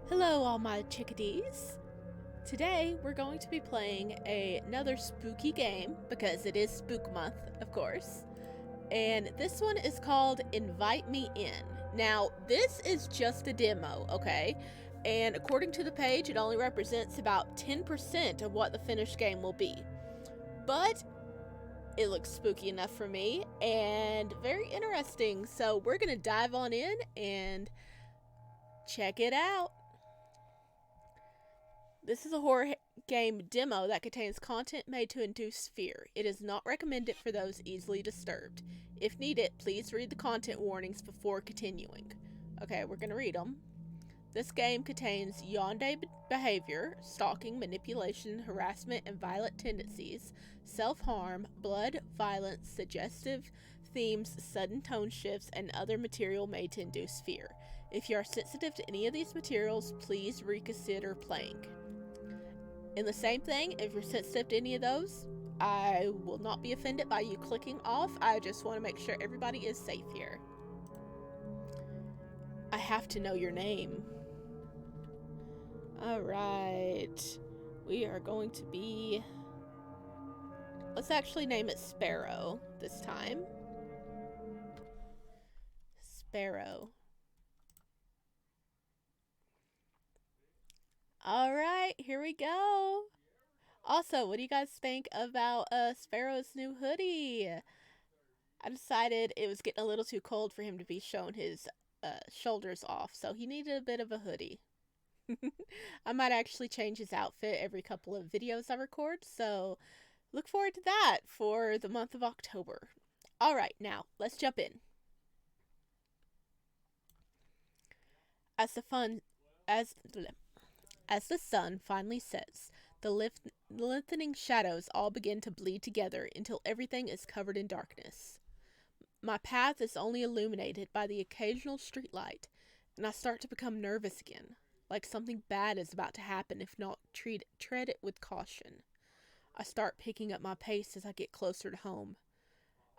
Hello, all my chickadees. Today, we're going to be playing another spooky game because it is Spook Month, of course. And this one is called Invite Me In. Now, this is just a demo, okay? And according to the page, it only represents about 10% of what the finished game will be. But it looks spooky enough for me and very interesting. So, we're going to dive on in and check it out. This is a horror game demo that contains content made to induce fear. It is not recommended for those easily disturbed. If needed, please read the content warnings before continuing. Okay, we're going to read them. This game contains yandere behavior, stalking, manipulation, harassment, and violent tendencies, self-harm, blood, violence, suggestive themes, sudden tone shifts, and other material made to induce fear. If you are sensitive to any of these materials, please reconsider playing. In the same thing, if you're sensitive to any of those, I will not be offended by you clicking off. I just want to make sure everybody is safe here. I have to know your name. Alright. We are going to be... Let's actually name it Sparrow this time. Sparrow. Alright, here we go. Also, what do you guys think about Sparrow's new hoodie? I decided it was getting a little too cold for him to be showing his shoulders off, so he needed a bit of a hoodie. I might actually change his outfit every couple of videos I record, so look forward to that for the month of October. Alright, now, let's jump in. As the fun... As the sun finally sets, the lengthening shadows all begin to bleed together until everything is covered in darkness. My path is only illuminated by the occasional streetlight, and I start to become nervous again, like something bad is about to happen if not tread it with caution. I start picking up my pace as I get closer to home.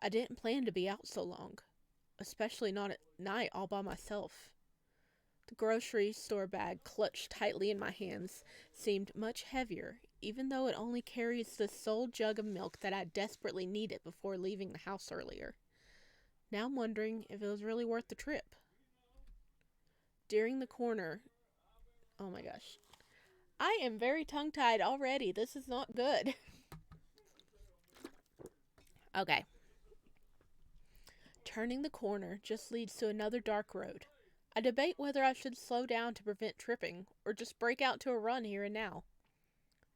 I didn't plan to be out so long, especially not at night all by myself. The grocery store bag clutched tightly in my hands seemed much heavier, even though it only carries the sole jug of milk that I desperately needed before leaving the house earlier. Now I'm wondering if it was really worth the trip. During the corner... Oh my gosh. I am very tongue-tied already. This is not good. Okay. Turning the corner just leads to another dark road. I debate whether I should slow down to prevent tripping, or just break out to a run here and now.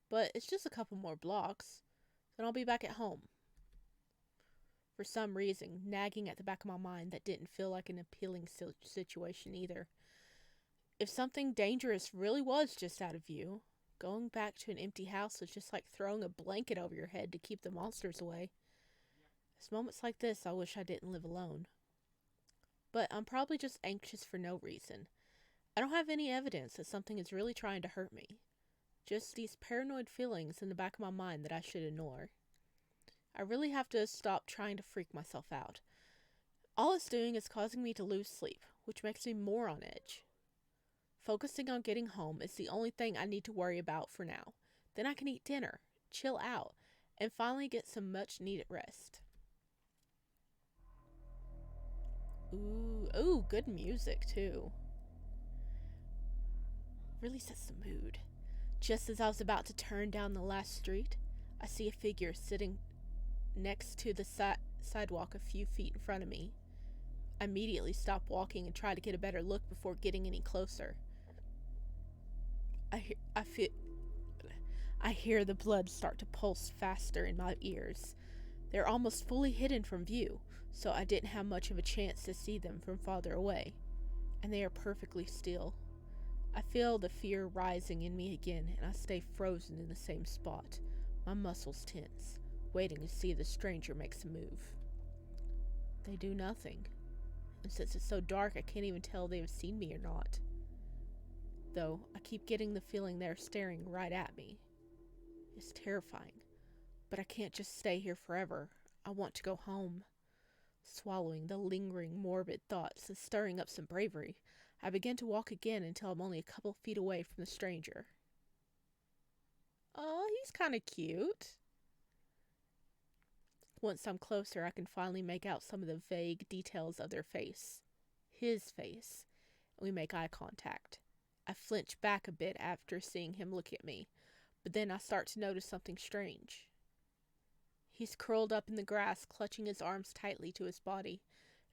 But it's just a couple more blocks, then I'll be back at home. For some reason, nagging at the back of my mind that didn't feel like an appealing situation either. If something dangerous really was just out of view, going back to an empty house was just like throwing a blanket over your head to keep the monsters away. It's moments like this I wish I didn't live alone. But I'm probably just anxious for no reason. I don't have any evidence that something is really trying to hurt me. Just these paranoid feelings in the back of my mind that I should ignore. I really have to stop trying to freak myself out. All it's doing is causing me to lose sleep, which makes me more on edge. Focusing on getting home is the only thing I need to worry about for now. Then I can eat dinner, chill out, and finally get some much needed rest. Ooh, good music too. Really sets the mood. Just as I was about to turn down the last street, I see a figure sitting next to the sidewalk a few feet in front of me. I immediately stop walking and try to get a better look before getting any closer. I hear the blood start to pulse faster in my ears. They're almost fully hidden from view, so I didn't have much of a chance to see them from farther away. And they are perfectly still. I feel the fear rising in me again, and I stay frozen in the same spot, my muscles tense, waiting to see if the stranger makes a move. They do nothing, and since it's so dark I can't even tell if they've seen me or not. Though, I keep getting the feeling they're staring right at me. It's terrifying, but I can't just stay here forever. I want to go home. Swallowing the lingering, morbid thoughts and stirring up some bravery, I begin to walk again until I'm only a couple feet away from the stranger. Oh, he's kind of cute. Once I'm closer, I can finally make out some of the vague details of their face. His face. And we make eye contact. I flinch back a bit after seeing him look at me, but then I start to notice something strange. He's curled up in the grass, clutching his arms tightly to his body,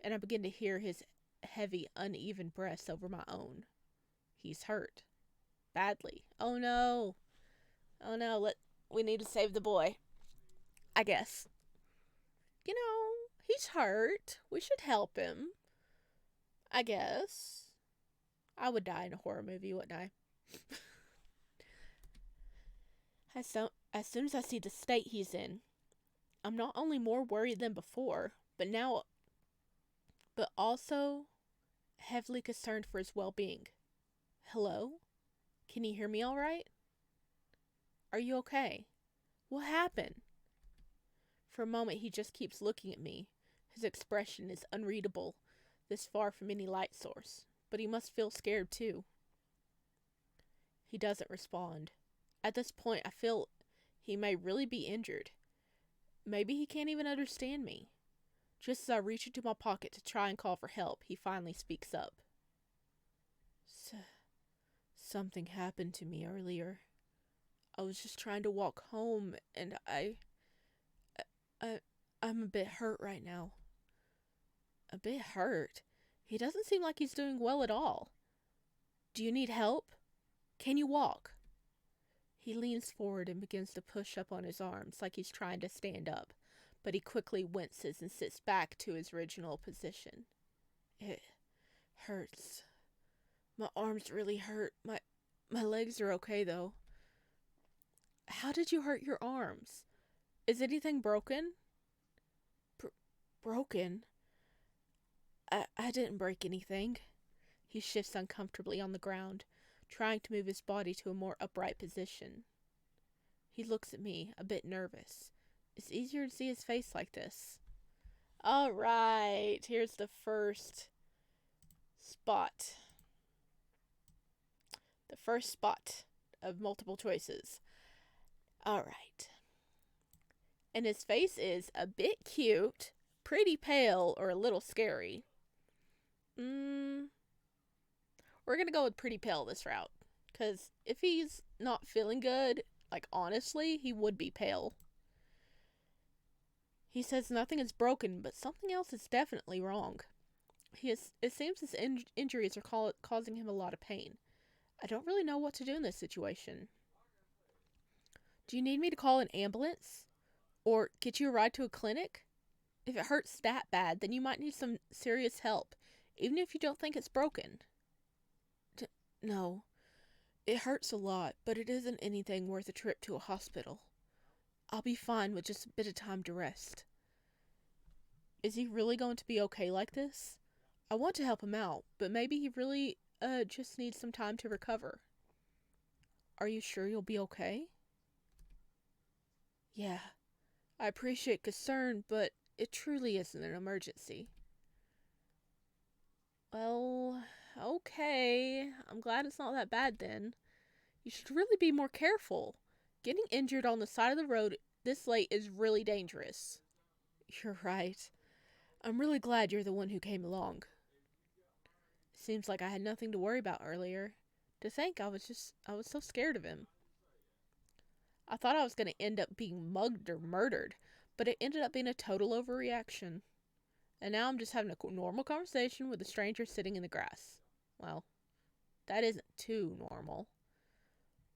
and I begin to hear his heavy, uneven breaths over my own. He's hurt. Badly. Oh no. Oh no, we need to save the boy. I guess. You know, he's hurt. We should help him. I guess. I would die in a horror movie, wouldn't I? As soon as I see the state he's in, I'm not only more worried than before, but also heavily concerned for his well-being. Hello? Can you hear me all right? Are you okay? What happened? For a moment, he just keeps looking at me. His expression is unreadable, this far from any light source, but he must feel scared too. He doesn't respond. At this point, I feel he may really be injured. Maybe he can't even understand me. Just as I reach into my pocket to try and call for help, he finally speaks up. Something happened to me earlier. I was just trying to walk home, and I'm a bit hurt right now. A bit hurt? He doesn't seem like he's doing well at all. Do you need help? Can you walk? He leans forward and begins to push up on his arms like he's trying to stand up, but he quickly winces and sits back to his original position. It hurts. My arms really hurt. My legs are okay, though. How did you hurt your arms? Is anything broken? Broken? I didn't break anything. He shifts uncomfortably on the ground, trying to move his body to a more upright position. He looks at me, a bit nervous. It's easier to see his face like this. All right, here's the first spot. The first spot of multiple choices. All right. And his face is a bit cute, pretty pale, or a little scary. We're going to go with pretty pale this route. Because if he's not feeling good, like honestly, he would be pale. He says nothing is broken, but something else is definitely wrong. It seems his injuries are causing him a lot of pain. I don't really know what to do in this situation. Do you need me to call an ambulance? Or get you a ride to a clinic? If it hurts that bad, then you might need some serious help, even if you don't think it's broken. No. It hurts a lot, but it isn't anything worth a trip to a hospital. I'll be fine with just a bit of time to rest. Is he really going to be okay like this? I want to help him out, but maybe he really just needs some time to recover. Are you sure you'll be okay? Yeah. I appreciate concern, but it truly isn't an emergency. Well, okay. I'm glad it's not that bad then. You should really be more careful. Getting injured on the side of the road this late is really dangerous. You're right. I'm really glad you're the one who came along. Seems like I had nothing to worry about earlier. To think I was so scared of him. I thought I was going to end up being mugged or murdered, but it ended up being a total overreaction. And now I'm just having a normal conversation with a stranger sitting in the grass. Well, that isn't too normal.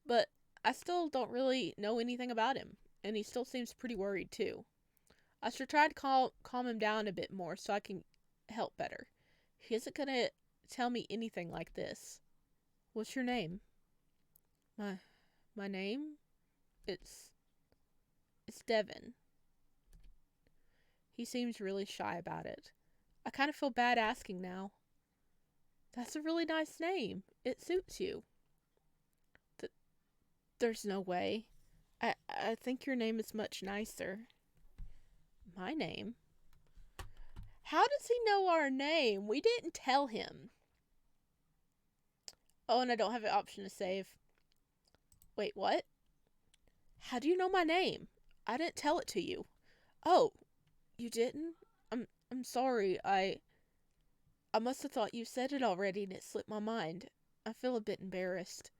But I still don't really know anything about him, and he still seems pretty worried too. I should try to calm him down a bit more so I can help better. He isn't going to tell me anything like this. What's your name? My name? It's Devin. He seems really shy about it. I kind of feel bad asking now. That's a really nice name. It suits you. There's no way. I think your name is much nicer. My name? How does he know our name? We didn't tell him. Oh, and I don't have an option to save. Wait, what? How do you know my name? I didn't tell it to you. Oh, you didn't? I'm sorry. I must have thought you said it already and it slipped my mind. I feel a bit embarrassed.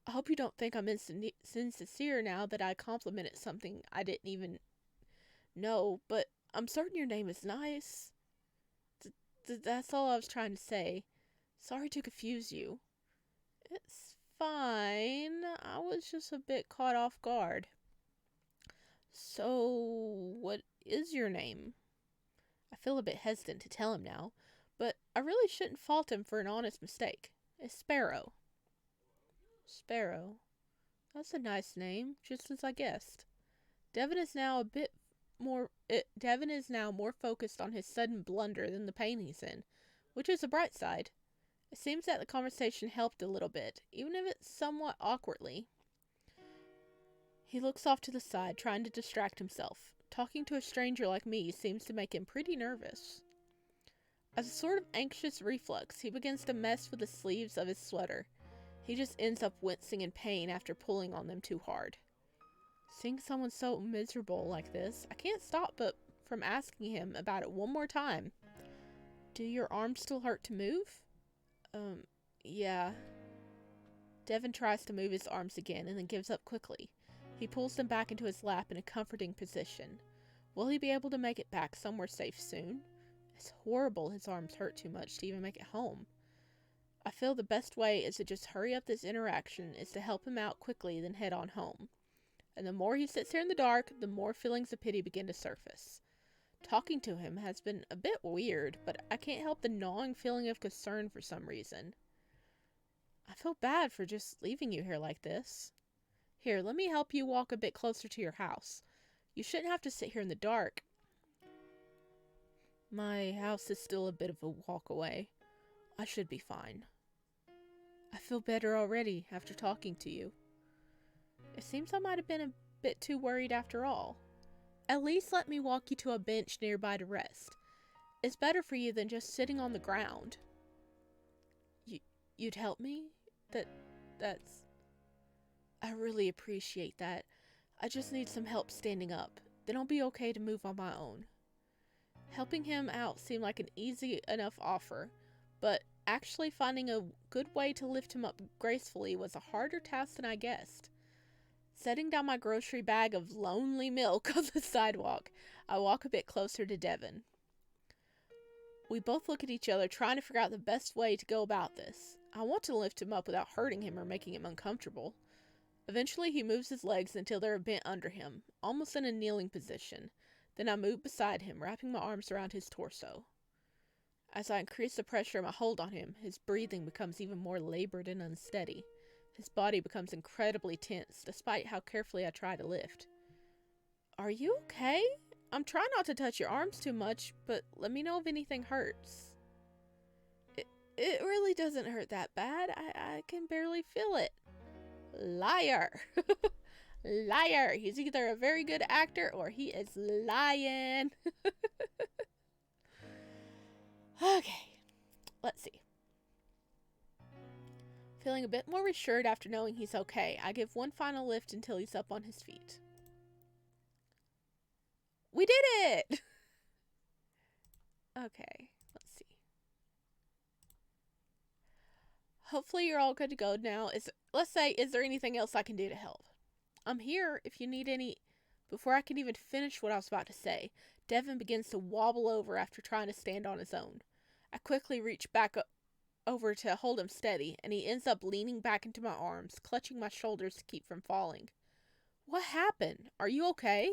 I hope you don't think I'm insincere now that I complimented something I didn't even know, but I'm certain your name is nice. That's all I was trying to say. Sorry to confuse you. It's fine. I was just a bit caught off guard. So, what is your name? I feel a bit hesitant to tell him now, but I really shouldn't fault him for an honest mistake. It's Sparrow. Sparrow. That's a nice name, just as I guessed. Devin is now a bit Devin is now more focused on his sudden blunder than the pain he's in, which is a bright side. It seems that the conversation helped a little bit, even if it's somewhat awkwardly. He looks off to the side, trying to distract himself. Talking to a stranger like me seems to make him pretty nervous. As a sort of anxious reflex, he begins to mess with the sleeves of his sweater. He just ends up wincing in pain after pulling on them too hard. Seeing someone so miserable like this, I can't stop but from asking him about it one more time. Do your arms still hurt to move? Yeah. Devin tries to move his arms again and then gives up quickly. He pulls them back into his lap in a comforting position. Will he be able to make it back somewhere safe soon? It's horrible his arms hurt too much to even make it home. I feel the best way is to just hurry up this interaction is to help him out quickly then head on home. And the more he sits here in the dark, the more feelings of pity begin to surface. Talking to him has been a bit weird, but I can't help the gnawing feeling of concern for some reason. I feel bad for just leaving you here like this. Here, let me help you walk a bit closer to your house. You shouldn't have to sit here in the dark. My house is still a bit of a walk away. I should be fine. I feel better already after talking to you. It seems I might have been a bit too worried after all. At least let me walk you to a bench nearby to rest. It's better for you than just sitting on the ground. You'd help me? That's... I really appreciate that. I just need some help standing up. Then I'll be okay to move on my own. Helping him out seemed like an easy enough offer, but actually finding a good way to lift him up gracefully was a harder task than I guessed. Setting down my grocery bag of lonely milk on the sidewalk, I walk a bit closer to Devin. We both look at each other, trying to figure out the best way to go about this. I want to lift him up without hurting him or making him uncomfortable. Eventually, he moves his legs until they're bent under him, almost in a kneeling position. Then I move beside him, wrapping my arms around his torso. As I increase the pressure of my hold on him, his breathing becomes even more labored and unsteady. His body becomes incredibly tense, despite how carefully I try to lift. Are you okay? I'm trying not to touch your arms too much, but let me know if anything hurts. It really doesn't hurt that bad. I can barely feel it. Liar. Liar. He's either a very good actor or he is lying. Okay, let's see. Feeling a bit more reassured after knowing he's okay, I give one final lift until he's up on his feet. We did it! Okay, let's see. Hopefully you're all good to go now. Let's say, is there anything else I can do to help? I'm here if you need any... Before I can even finish what I was about to say, Devin begins to wobble over after trying to stand on his own. I quickly reach back over to hold him steady, and he ends up leaning back into my arms, clutching my shoulders to keep from falling. What happened? Are you okay?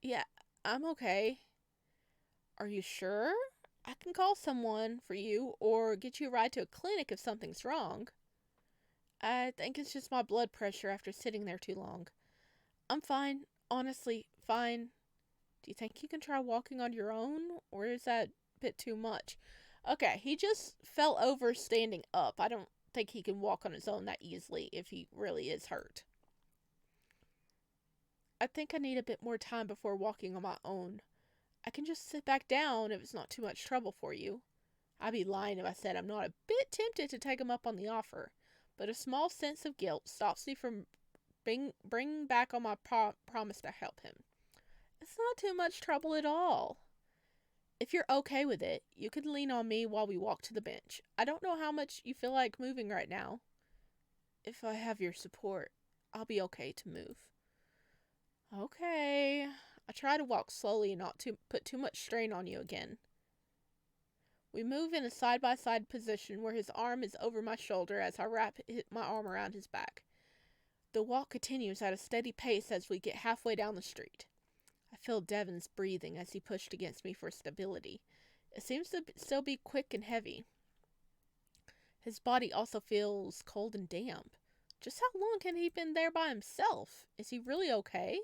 Yeah, I'm okay. Are you sure? I can call someone for you, or get you a ride to a clinic if something's wrong. I think it's just my blood pressure after sitting there too long. I'm fine. Honestly, fine. Do you think you can try walking on your own? Or is that a bit too much? Okay, he just fell over standing up. I don't think he can walk on his own that easily if he really is hurt. I think I need a bit more time before walking on my own. I can just sit back down if it's not too much trouble for you. I'd be lying if I said I'm not a bit tempted to take him up on the offer, but a small sense of guilt stops me from bringing back on my promise to help him. It's not too much trouble at all. If you're okay with it, you can lean on me while we walk to the bench. I don't know how much you feel like moving right now. If I have your support, I'll be okay to move. Okay. I try to walk slowly and not to put too much strain on you again. We move in a side-by-side position where his arm is over my shoulder as I wrap my arm around his back. The walk continues at a steady pace as we get halfway down the street. I feel Devon's breathing as he pushed against me for stability. It seems to still be quick and heavy. His body also feels cold and damp. Just how long can he have been there by himself? Is he really okay?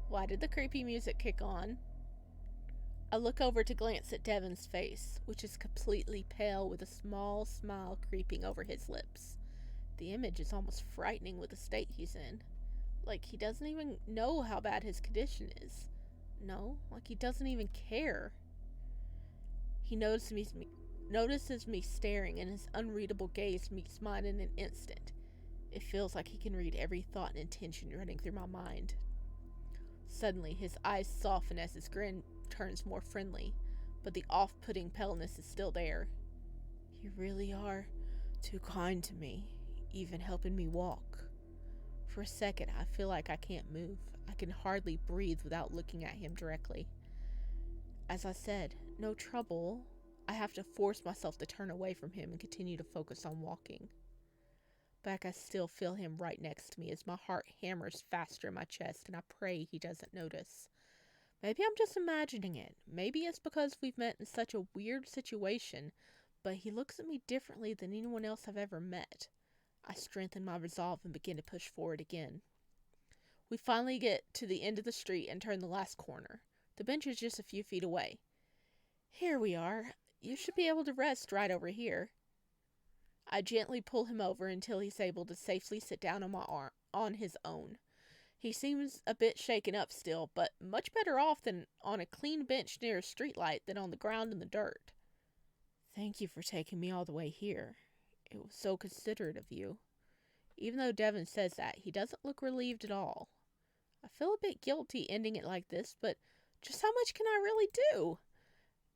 Why did the creepy music kick on? I look over to glance at Devon's face, which is completely pale with a small smile creeping over his lips. The image is almost frightening with the state he's in. Like he doesn't even know how bad his condition is. No, like he doesn't even care. He notices me staring, and his unreadable gaze meets mine in an instant. It feels like he can read every thought and intention running through my mind. Suddenly, his eyes soften as his grin turns more friendly, but the off-putting paleness is still there. You really are too kind to me, even helping me walk. For a second, I feel like I can't move. I can hardly breathe without looking at him directly. As I said, no trouble. I have to force myself to turn away from him and continue to focus on walking. But I can still feel him right next to me as my heart hammers faster in my chest, and I pray he doesn't notice. Maybe I'm just imagining it. Maybe it's because we've met in such a weird situation, but he looks at me differently than anyone else I've ever met. I strengthen my resolve and begin to push forward again. We finally get to the end of the street and turn the last corner. The bench is just a few feet away. Here we are. You should be able to rest right over here. I gently pull him over until he's able to safely sit down on my arm on his own. He seems a bit shaken up still, but much better off than on a clean bench near a streetlight than on the ground in the dirt. Thank you for taking me all the way here. It was so considerate of you. Even though Devon says that, he doesn't look relieved at all. I feel a bit guilty ending it like this, but just how much can I really do?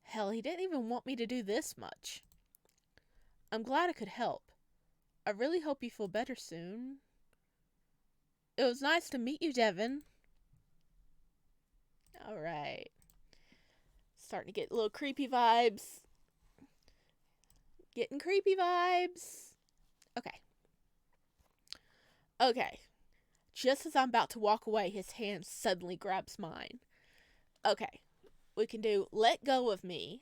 Hell, he didn't even want me to do this much. I'm glad I could help. I really hope you feel better soon. It was nice to meet you, Devon. Alright. Starting to get little creepy vibes. Getting creepy vibes. Okay. Just as I'm about to walk away, his hand suddenly grabs mine. Okay. We can do let go of me.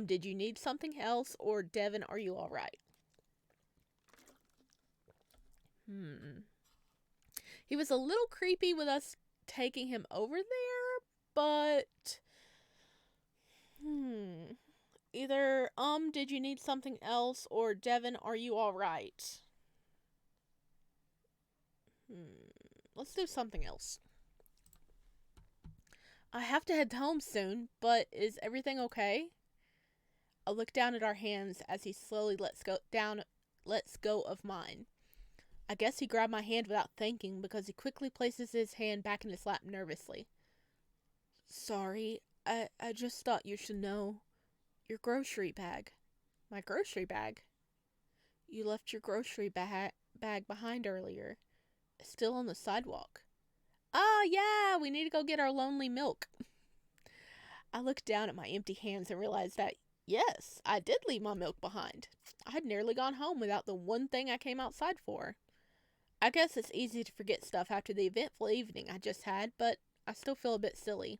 Did you need something else? Or Devon, are you alright? He was a little creepy with us taking him over there, but either did you need something else, or Devon, are you alright? Let's do something else. I have to head home soon, but is everything okay? I look down at our hands as he slowly lets go of mine. I guess he grabbed my hand without thinking, because he quickly places his hand back in his lap nervously. Sorry, I just thought you should know. Your grocery bag. My grocery bag? You left your grocery bag behind earlier. It's still on the sidewalk. Oh, yeah, we need to go get our lonely milk. I looked down at my empty hands and realized that, yes, I did leave my milk behind. I had nearly gone home without the one thing I came outside for. I guess it's easy to forget stuff after the eventful evening I just had, but I still feel a bit silly.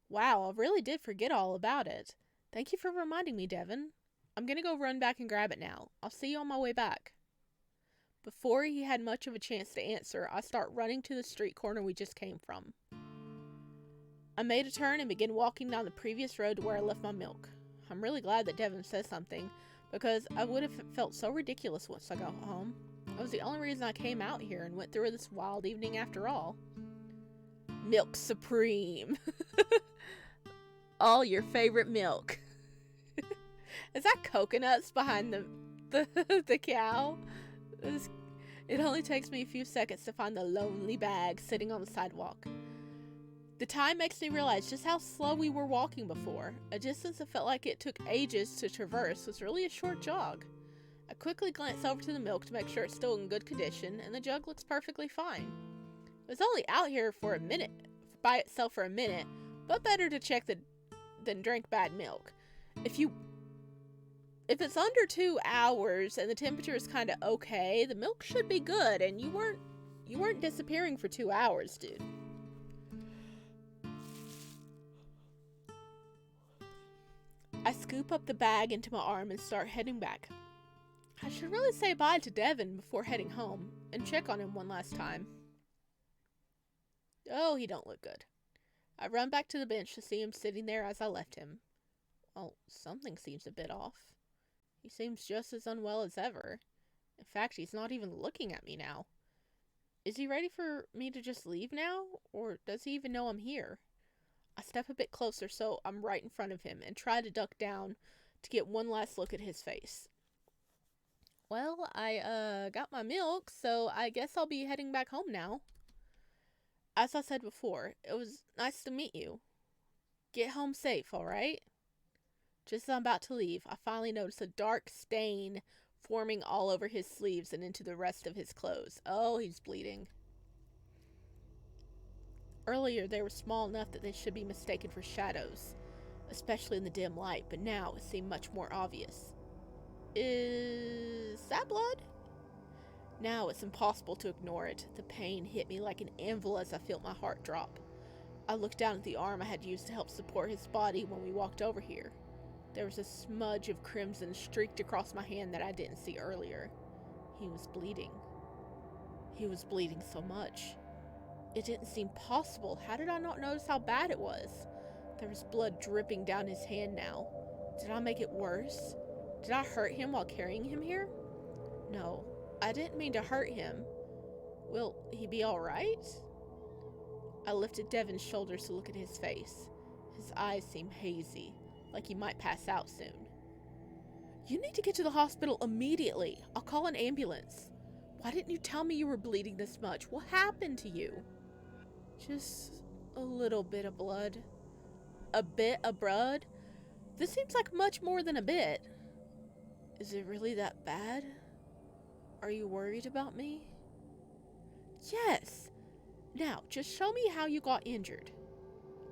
Wow, I really did forget all about it. Thank you for reminding me, Devon. I'm gonna go run back and grab it now. I'll see you on my way back. Before he had much of a chance to answer, I start running to the street corner we just came from. I made a turn and began walking down the previous road to where I left my milk. I'm really glad that Devon said something, because I would have felt so ridiculous once I got home. It was the only reason I came out here and went through this wild evening after all. Milk Supreme. All your favorite milk. Is that coconuts behind the cow? It only takes me a few seconds to find the lonely bag sitting on the sidewalk. The time makes me realize just how slow we were walking before. A distance that felt like it took ages to traverse was really a short jog. I quickly glance over to the milk to make sure it's still in good condition, and the jug looks perfectly fine. It was only out here for a minute, by itself for a minute, but better to check than drink bad milk. If it's under 2 hours and the temperature is kind of okay, the milk should be good, and you weren't disappearing for 2 hours, dude. I scoop up the bag into my arm and start heading back. I should really say bye to Devin before heading home and check on him one last time. Oh, he don't look good. I run back to the bench to see him sitting there as I left him. Well, something seems a bit off. He seems just as unwell as ever. In fact, he's not even looking at me now. Is he ready for me to just leave now? Or does he even know I'm here? I step a bit closer so I'm right in front of him and try to duck down to get one last look at his face. Well, I got my milk, so I guess I'll be heading back home now. As I said before, it was nice to meet you. Get home safe, alright? Just as I'm about to leave, I finally notice a dark stain forming all over his sleeves and into the rest of his clothes. Oh, he's bleeding. Earlier, they were small enough that they should be mistaken for shadows, especially in the dim light, but now it seemed much more obvious. Is that blood? Now it's impossible to ignore it. The pain hit me like an anvil as I felt my heart drop. I looked down at the arm I had used to help support his body when we walked over here. There was a smudge of crimson streaked across my hand that I didn't see earlier. He was bleeding. He was bleeding so much. It didn't seem possible. How did I not notice how bad it was? There was blood dripping down his hand now. Did I make it worse? Did I hurt him while carrying him here? No, I didn't mean to hurt him. Will he be alright? I lifted Devin's shoulders to look at his face. His eyes seemed hazy, like he might pass out soon. You need to get to the hospital immediately. I'll call an ambulance. Why didn't you tell me you were bleeding this much? What happened to you? Just a little bit of blood. A bit of blood? This seems like much more than a bit. Is it really that bad? Are you worried about me? Yes. Now, just show me how you got injured.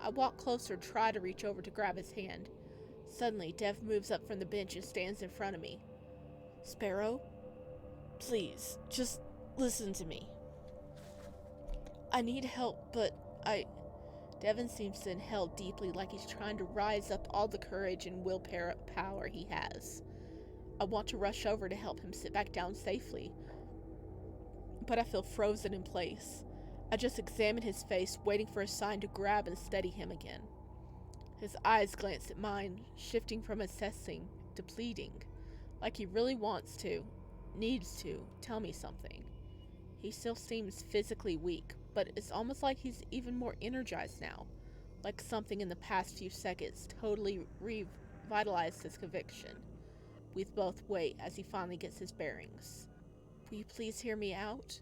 I walk closer, try to reach over to grab his hand. Suddenly, Dev moves up from the bench and stands in front of me. Sparrow, please, just listen to me. I need help, but Devin seems to inhale deeply like he's trying to rise up all the courage and willpower he has. I want to rush over to help him sit back down safely, but I feel frozen in place. I just examine his face, waiting for a sign to grab and steady him again. His eyes glance at mine, shifting from assessing to pleading, like he really wants to, needs to, tell me something. He still seems physically weak, but it's almost like he's even more energized now, like something in the past few seconds totally revitalized his conviction. We both wait as he finally gets his bearings. Will you please hear me out?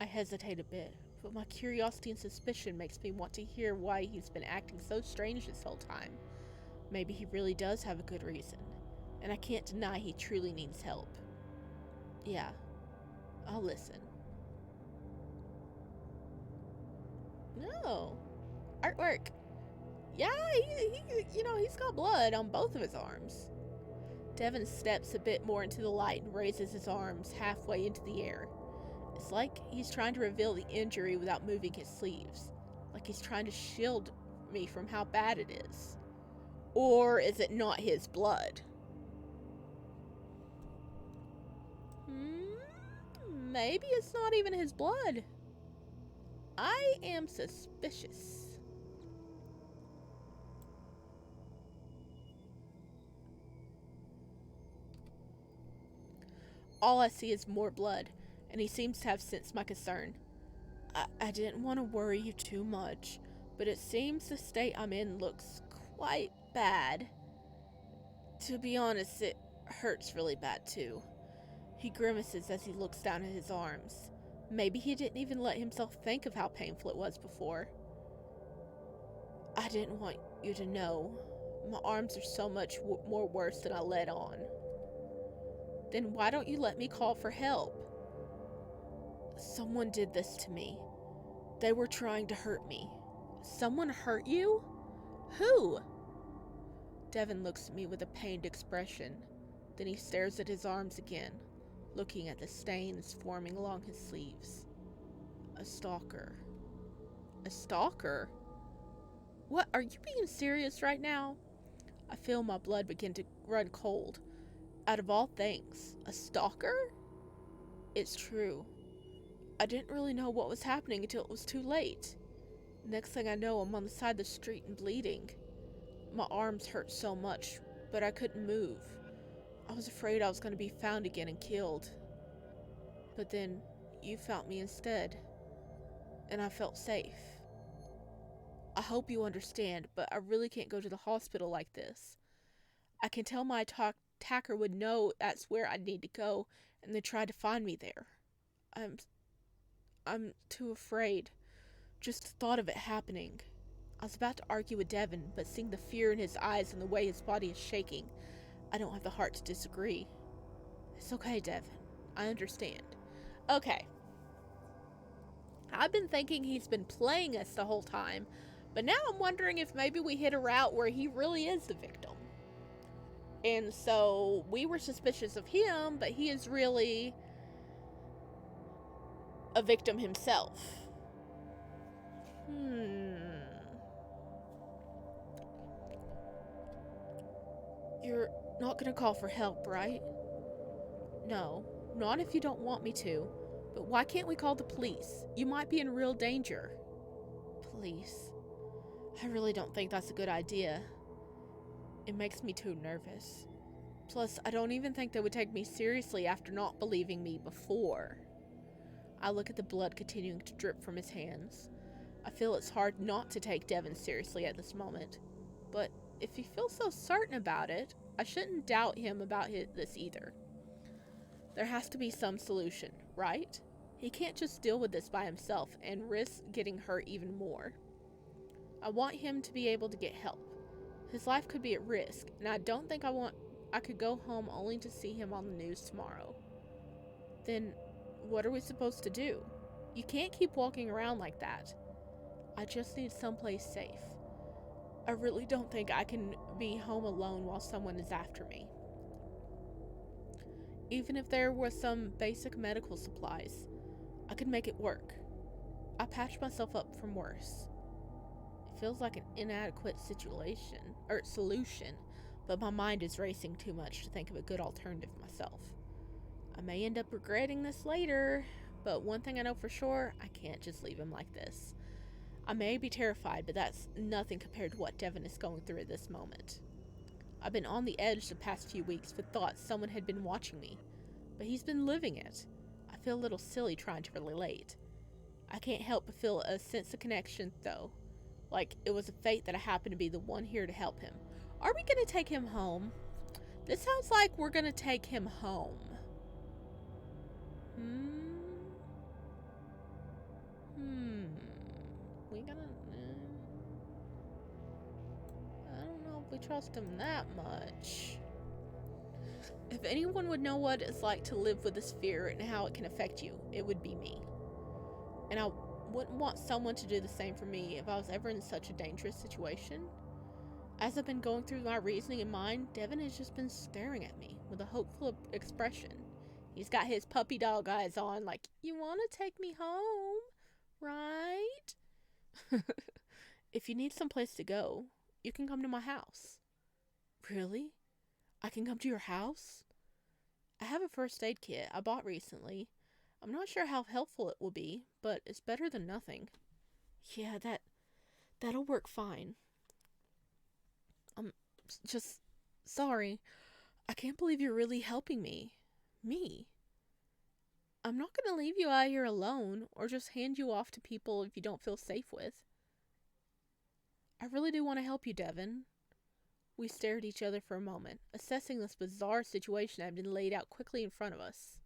I hesitate a bit, but my curiosity and suspicion makes me want to hear why he's been acting so strange this whole time. Maybe he really does have a good reason, and I can't deny he truly needs help. Yeah, I'll listen. No. Artwork. Yeah, he's got blood on both of his arms. Devin steps a bit more into the light and raises his arms halfway into the air. It's like he's trying to reveal the injury without moving his sleeves. Like he's trying to shield me from how bad it is. Or is it not his blood? Maybe it's not even his blood. I am suspicious. All I see is more blood, and he seems to have sensed my concern. I didn't want to worry you too much, but it seems the state I'm in looks quite bad. To be honest, it hurts really bad too. He grimaces as he looks down at his arms. Maybe he didn't even let himself think of how painful it was before. I didn't want you to know. My arms are so much more worse than I let on. Then why don't you let me call for help? Someone did this to me. They were trying to hurt me. Someone hurt you? Who? Devin looks at me with a pained expression. Then he stares at his arms again, looking at the stains forming along his sleeves. A stalker. A stalker? What? Are you being serious right now? I feel my blood begin to run cold. Out of all things, a stalker? It's true. I didn't really know what was happening until it was too late. Next thing I know, I'm on the side of the street and bleeding. My arms hurt so much, but I couldn't move. I was afraid I was going to be found again and killed. But then, you found me instead, and I felt safe. I hope you understand, but I really can't go to the hospital like this. I can tell my attacker would know that's where I need to go, and then try to find me there. I'm too afraid. Just the thought of it happening. I was about to argue with Devin, but seeing the fear in his eyes and the way his body is shaking, I don't have the heart to disagree. It's okay, Devin. I understand. Okay. I've been thinking he's been playing us the whole time, but now I'm wondering if maybe we hit a route where he really is the victim. And so we were suspicious of him, but he is really a victim himself. You're not gonna call for help, right? No, not if you don't want me to. But why can't we call the police? You might be in real danger. Police? I really don't think that's a good idea. It makes me too nervous. Plus, I don't even think they would take me seriously after not believing me before. I look at the blood continuing to drip from his hands. I feel it's hard not to take Devin seriously at this moment. But if he feels so certain about it, I shouldn't doubt him about this either. There has to be some solution, right? He can't just deal with this by himself and risk getting hurt even more. I want him to be able to get help. His life could be at risk, and I don't think I could go home only to see him on the news tomorrow. Then, what are we supposed to do? You can't keep walking around like that. I just need someplace safe. I really don't think I can be home alone while someone is after me. Even if there was some basic medical supplies, I could make it work. I patched myself up from worse. It feels like an inadequate solution, but my mind is racing too much to think of a good alternative myself. I may end up regretting this later, but one thing I know for sure, I can't just leave him like this. I may be terrified, but that's nothing compared to what Devin is going through at this moment. I've been on the edge the past few weeks with thoughts someone had been watching me, but he's been living it. I feel a little silly trying to relate. I can't help but feel a sense of connection, though. Like it was a fate that I happened to be the one here to help him. Are we going to take him home? This sounds like we're going to take him home. We gonna... I don't know if we trust him that much. If anyone would know what it's like to live with this fear and how it can affect you, it would be me. And I wouldn't want someone to do the same for me if I was ever in such a dangerous situation. As I've been going through my reasoning in mind, Devin has just been staring at me with a hopeful expression. He's got his puppy dog eyes on, like, you want to take me home, right? If you need someplace to go, you can come to my house. Really? I can come to your house? I have a first aid kit I bought recently. I'm not sure how helpful it will be, but it's better than nothing. Yeah, that'll work fine. I'm just sorry. I can't believe you're really helping me. Me? I'm not going to leave you out here alone or just hand you off to people if you don't feel safe with. I really do want to help you, Devin. We stared at each other for a moment, assessing this bizarre situation that had been laid out quickly in front of us.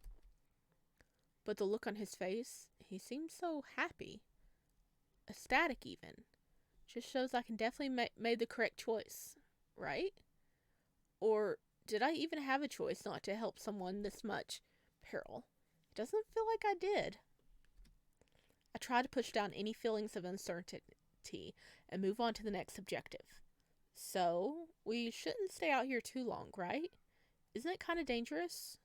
But the look on his face, he seemed so happy. Ecstatic, even. Just shows I can definitely made the correct choice, right? Or did I even have a choice not to help someone this much peril? It doesn't feel like I did. I tried to push down any feelings of uncertainty and move on to the next objective. So, we shouldn't stay out here too long, right? Isn't it kind of dangerous?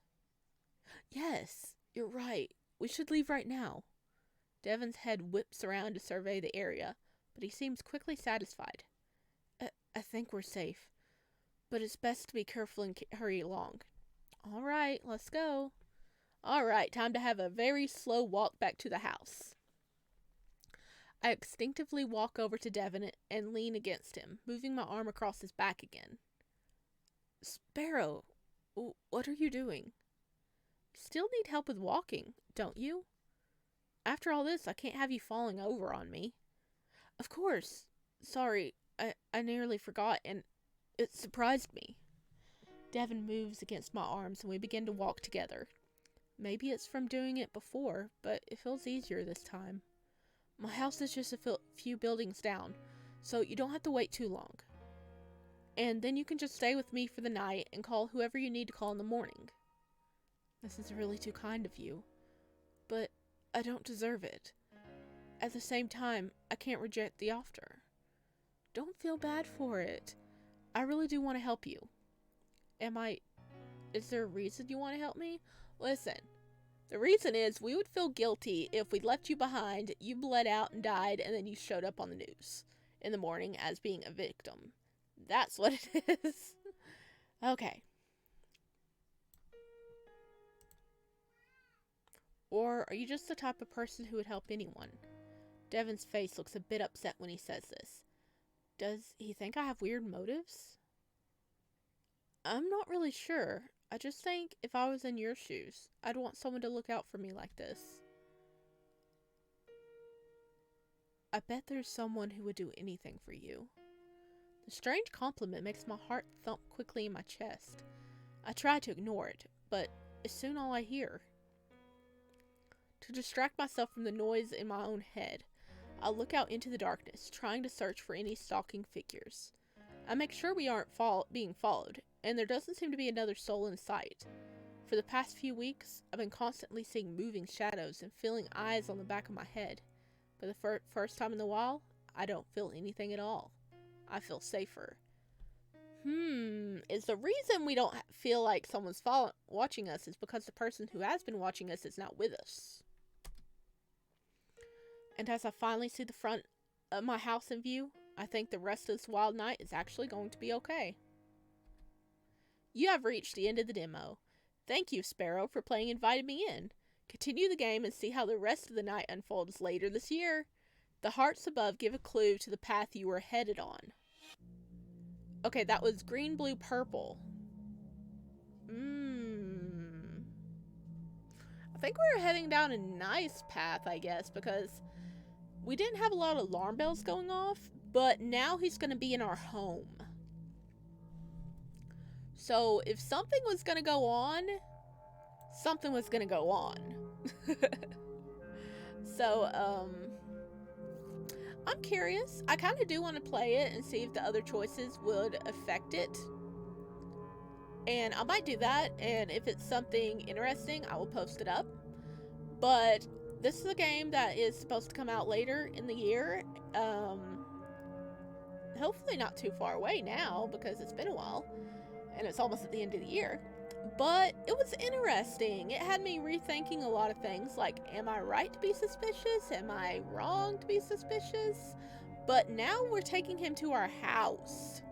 Yes, you're right. We should leave right now. Devon's head whips around to survey the area, but he seems quickly satisfied. I think we're safe, but it's best to be careful and hurry along. All right, let's go. All right, time to have a very slow walk back to the house. I instinctively walk over to Devon and lean against him, moving my arm across his back again. Sparrow, what are you doing? Still need help with walking, don't you? After all this, I can't have you falling over on me. Of course. Sorry, I nearly forgot, and it surprised me. Devon moves against my arms, and we begin to walk together. Maybe it's from doing it before, but it feels easier this time. My house is just a few buildings down, so you don't have to wait too long. And then you can just stay with me for the night and call whoever you need to call in the morning. This is really too kind of you, but I don't deserve it. At the same time, I can't reject the offer. Don't feel bad for it. I really do want to help you. Is there a reason you want to help me? Listen. The reason is we would feel guilty if we left you behind, you bled out and died, and then you showed up on the news in the morning as being a victim. That's what it is. Okay. Or are you just the type of person who would help anyone? Devon's face looks a bit upset when he says this. Does he think I have weird motives? I'm not really sure. I just think if I was in your shoes, I'd want someone to look out for me like this. I bet there's someone who would do anything for you. The strange compliment makes my heart thump quickly in my chest. I try to ignore it, but it's soon all I hear. To distract myself from the noise in my own head, I look out into the darkness, trying to search for any stalking figures. I make sure we aren't being followed, and there doesn't seem to be another soul in sight. For the past few weeks, I've been constantly seeing moving shadows and feeling eyes on the back of my head. For the first time in a while, I don't feel anything at all. I feel safer. Is the reason we don't feel like someone's watching us is because the person who has been watching us is not with us. And as I finally see the front of my house in view, I think the rest of this wild night is actually going to be okay. You have reached the end of the demo. Thank you, Sparrow, for playing and inviting me in. Continue the game and see how the rest of the night unfolds later this year. The hearts above give a clue to the path you were headed on. Okay, that was green, blue, purple. I think we were heading down a nice path, I guess, because we didn't have a lot of alarm bells going off, but now he's going to be in our home. So if something was going to go on, something was going to go on. So, I'm curious. I kind of do want to play it and see if the other choices would affect it. And I might do that, and if it's something interesting, I will post it up. But this is a game that is supposed to come out later in the year. Hopefully not too far away now, because it's been a while, and it's almost at the end of the year. But it was interesting. It had me rethinking a lot of things, like, am I right to be suspicious? Am I wrong to be suspicious? But now we're taking him to our house.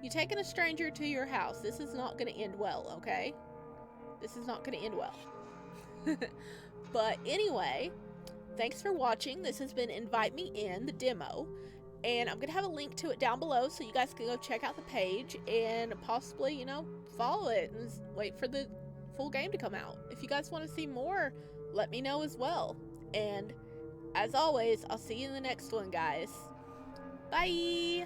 You're taking a stranger to your house. This is not going to end well, okay? This is not going to end well. But anyway, thanks for watching. This has been Invite Me In, the demo. And I'm going to have a link to it down below so you guys can go check out the page and possibly, follow it and wait for the full game to come out. If you guys want to see more, let me know as well. And as always, I'll see you in the next one, guys. Bye!